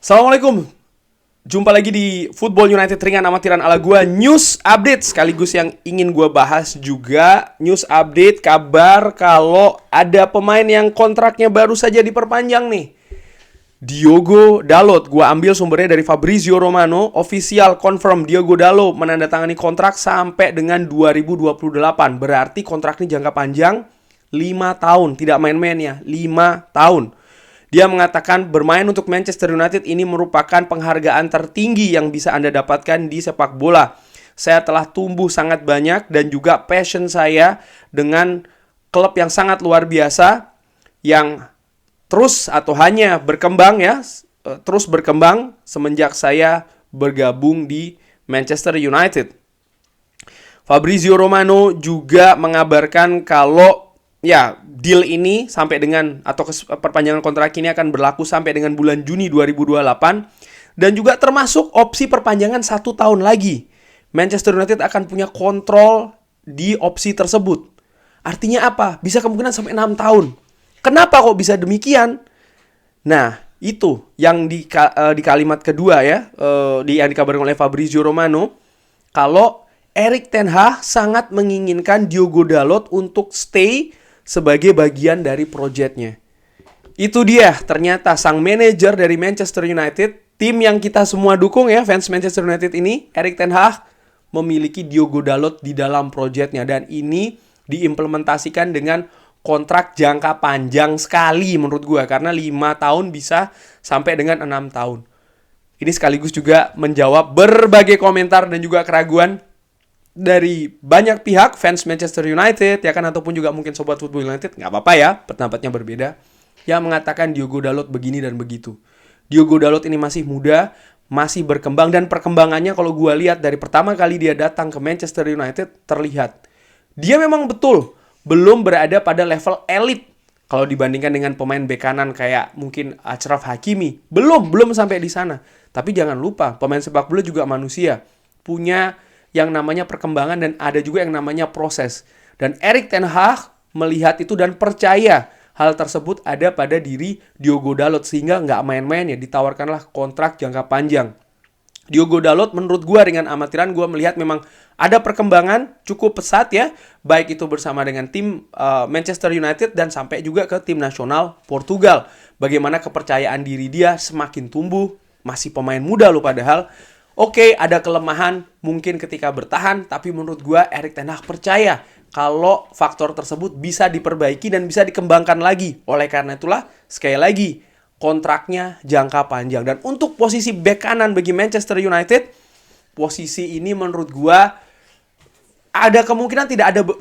Assalamualaikum. Jumpa lagi di Football United Ringan Amatiran ala gua, news update sekaligus yang ingin gua bahas juga. News update kabar kalau ada pemain yang kontraknya baru saja diperpanjang nih. Diogo Dalot, gua ambil sumbernya dari Fabrizio Romano, official confirm Diogo Dalot menandatangani kontrak sampai dengan 2028. Berarti kontrak ini jangka panjang 5 tahun, tidak main-main ya, 5 tahun. Dia mengatakan bermain untuk Manchester United ini merupakan penghargaan tertinggi yang bisa Anda dapatkan di sepak bola. Saya telah tumbuh sangat banyak dan juga passion saya dengan klub yang sangat luar biasa yang terus atau hanya berkembang ya, terus berkembang semenjak saya bergabung di Manchester United. Fabrizio Romano juga mengabarkan kalau ya, deal ini sampai dengan atau perpanjangan kontrak ini akan berlaku sampai dengan bulan Juni 2028 dan juga termasuk opsi perpanjangan 1 tahun lagi. Manchester United akan punya kontrol di opsi tersebut. Artinya apa? Bisa kemungkinan sampai 6 tahun. Kenapa kok bisa demikian? Nah, itu yang di kalimat kedua ya, yang dikabarkan oleh Fabrizio Romano, kalau Erik ten Hag sangat menginginkan Diogo Dalot untuk stay sebagai bagian dari proyeknya. Itu dia, ternyata sang manajer dari Manchester United, tim yang kita semua dukung ya, fans Manchester United ini, Erik ten Hag memiliki Diogo Dalot di dalam proyeknya. Dan ini diimplementasikan dengan kontrak jangka panjang sekali menurut gue. Karena 5 tahun bisa sampai dengan 6 tahun. Ini sekaligus juga menjawab berbagai komentar dan juga keraguan dari banyak pihak fans Manchester United ya kan, ataupun juga mungkin sobat Football United, nggak apa-apa ya, pendapatnya berbeda, yang mengatakan Diogo Dalot begini dan begitu. Diogo Dalot ini masih muda, masih berkembang, dan perkembangannya kalau gue lihat dari pertama kali dia datang ke Manchester United terlihat dia memang betul belum berada pada level elit kalau dibandingkan dengan pemain bek kanan kayak mungkin Achraf Hakimi, belum sampai di sana. Tapi jangan lupa pemain sepak bola juga manusia, punya yang namanya perkembangan dan ada juga yang namanya proses. Dan Erik ten Hag melihat itu dan percaya hal tersebut ada pada diri Diogo Dalot, sehingga nggak main-main ya, ditawarkanlah kontrak jangka panjang. Diogo Dalot menurut gue ringan amatiran, gue melihat memang ada perkembangan cukup pesat ya, baik itu bersama dengan tim Manchester United dan sampai juga ke tim nasional Portugal. Bagaimana kepercayaan diri dia semakin tumbuh, masih pemain muda loh padahal. Oke, ada kelemahan mungkin ketika bertahan, tapi menurut gue Erik ten Hag percaya kalau faktor tersebut bisa diperbaiki dan bisa dikembangkan lagi. Oleh karena itulah, sekali lagi, kontraknya jangka panjang. Dan untuk posisi bek kanan bagi Manchester United, posisi ini menurut gue ada kemungkinan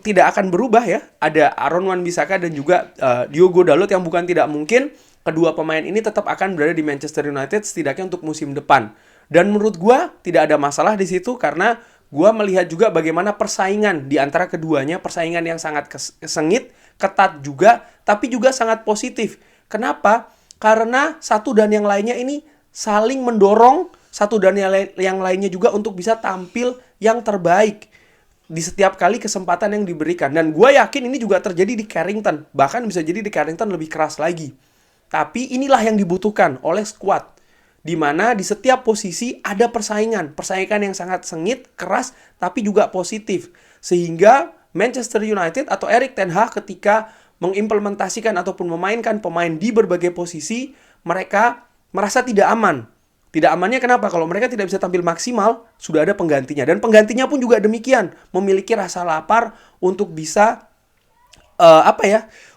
tidak akan berubah ya. Ada Aaron Wan-Bissaka dan juga Diogo Dalot yang bukan tidak mungkin kedua pemain ini tetap akan berada di Manchester United setidaknya untuk musim depan. Dan menurut gue tidak ada masalah di situ karena gue melihat juga bagaimana persaingan di antara keduanya, persaingan yang sangat sengit, ketat juga, tapi juga sangat positif. Kenapa? Karena satu dan yang lainnya ini saling mendorong, satu dan yang lainnya juga untuk bisa tampil yang terbaik di setiap kali kesempatan yang diberikan. Dan gue yakin ini juga terjadi di Carrington, bahkan bisa jadi di Carrington lebih keras lagi. Tapi inilah yang dibutuhkan oleh skuad, di mana di setiap posisi ada persaingan yang sangat sengit, keras, tapi juga positif. Sehingga Manchester United atau Erik ten Hag ketika mengimplementasikan ataupun memainkan pemain di berbagai posisi, mereka merasa tidak aman. Tidak amannya kenapa? Kalau mereka tidak bisa tampil maksimal, sudah ada penggantinya. Dan penggantinya pun juga demikian, memiliki rasa lapar untuk bisa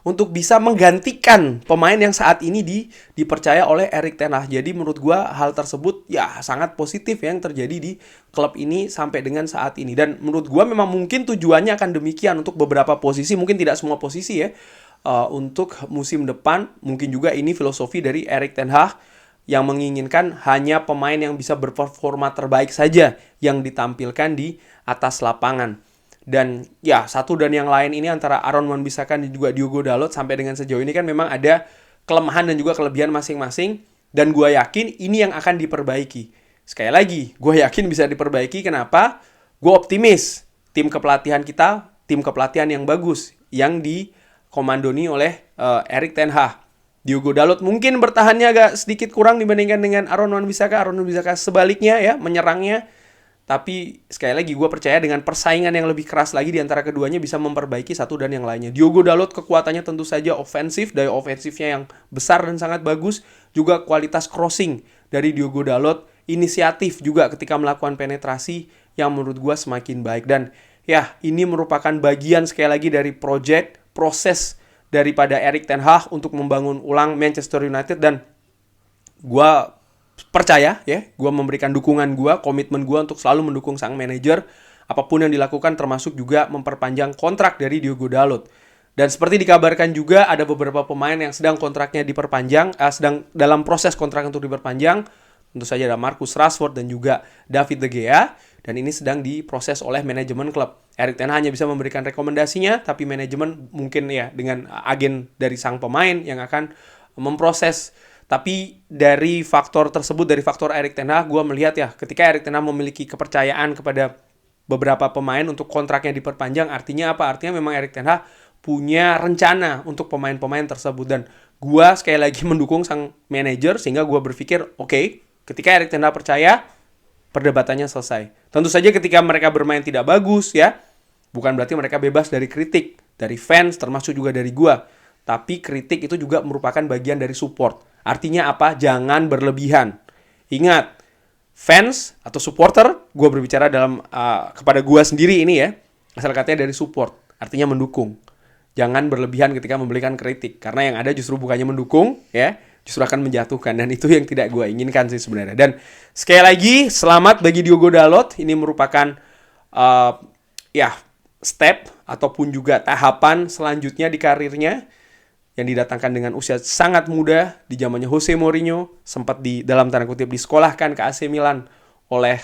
untuk bisa menggantikan pemain yang saat ini dipercaya oleh Erik ten Hag. Jadi menurut gue hal tersebut ya sangat positif yang terjadi di klub ini sampai dengan saat ini. Dan menurut gue memang mungkin tujuannya akan demikian untuk beberapa posisi, mungkin tidak semua posisi ya. Untuk musim depan mungkin juga ini filosofi dari Erik ten Hag yang menginginkan hanya pemain yang bisa berperforma terbaik saja yang ditampilkan di atas lapangan. Dan ya, satu dan yang lain ini antara Aaron Wan-Bissaka dan juga Diogo Dalot sampai dengan sejauh ini kan memang ada kelemahan dan juga kelebihan masing-masing. Dan gue yakin ini yang akan diperbaiki. Sekali lagi, gue yakin bisa diperbaiki. Kenapa? Gue optimis tim kepelatihan kita, tim kepelatihan yang bagus, yang dikomandoni oleh Erik ten Hag. Diogo Dalot mungkin bertahannya agak sedikit kurang dibandingkan dengan Aaron Wan-Bissaka. Aaron Wan-Bissaka sebaliknya ya, menyerangnya. Tapi sekali lagi gue percaya dengan persaingan yang lebih keras lagi di antara keduanya bisa memperbaiki satu dan yang lainnya. Diogo Dalot kekuatannya tentu saja ofensif, daya ofensifnya yang besar dan sangat bagus. Juga kualitas crossing dari Diogo Dalot, inisiatif juga ketika melakukan penetrasi yang menurut gue semakin baik. Dan ya, ini merupakan bagian sekali lagi dari proses daripada Erik ten Hag untuk membangun ulang Manchester United. Dan gue percaya ya, gue memberikan dukungan gue, komitmen gue untuk selalu mendukung sang manajer apapun yang dilakukan, termasuk juga memperpanjang kontrak dari Diogo Dalot. Dan seperti dikabarkan juga ada beberapa pemain yang sedang kontraknya diperpanjang, sedang dalam proses kontrak untuk diperpanjang. Tentu saja ada Marcus Rashford dan juga David De Gea, dan ini sedang diproses oleh manajemen klub. Erik ten Hag hanya bisa memberikan rekomendasinya, tapi manajemen mungkin ya dengan agen dari sang pemain yang akan memproses. Tapi dari faktor tersebut, dari faktor Erik ten Hag, gue melihat ya, ketika Erik ten Hag memiliki kepercayaan kepada beberapa pemain untuk kontraknya diperpanjang, artinya apa? Artinya memang Erik ten Hag punya rencana untuk pemain-pemain tersebut. Dan gue sekali lagi mendukung sang manajer, sehingga gue berpikir, oke, ketika Erik ten Hag percaya, perdebatannya selesai. Tentu saja ketika mereka bermain tidak bagus ya, bukan berarti mereka bebas dari kritik, dari fans, termasuk juga dari gue. Tapi kritik itu juga merupakan bagian dari support. Artinya apa? Jangan berlebihan. Ingat, fans atau supporter, gue berbicara dalam kepada gue sendiri ini ya, asal katanya dari support, artinya mendukung. Jangan berlebihan ketika memberikan kritik, karena yang ada justru bukannya mendukung, ya, justru akan menjatuhkan, dan itu yang tidak gue inginkan sih sebenarnya. Dan sekali lagi, selamat bagi Diogo Dalot. Ini merupakan step ataupun juga tahapan selanjutnya di karirnya, yang didatangkan dengan usia sangat muda di zamannya Jose Mourinho, sempat di dalam tanda kutip disekolahkan ke AC Milan oleh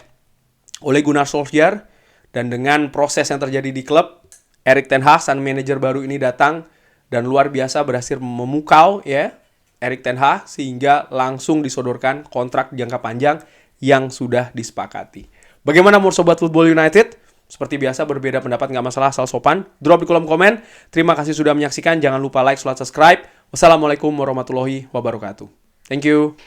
Ole Gunnar Solskjaer, dan dengan proses yang terjadi di klub, Erik ten Hag, sang manajer baru ini datang dan luar biasa berhasil memukau ya Erik ten Hag sehingga langsung disodorkan kontrak jangka panjang yang sudah disepakati. Bagaimana menurut Sobat Football United? Seperti biasa, berbeda pendapat nggak masalah, asal sopan. Drop di kolom komen. Terima kasih sudah menyaksikan. Jangan lupa like, subscribe. Wassalamualaikum warahmatullahi wabarakatuh. Thank you.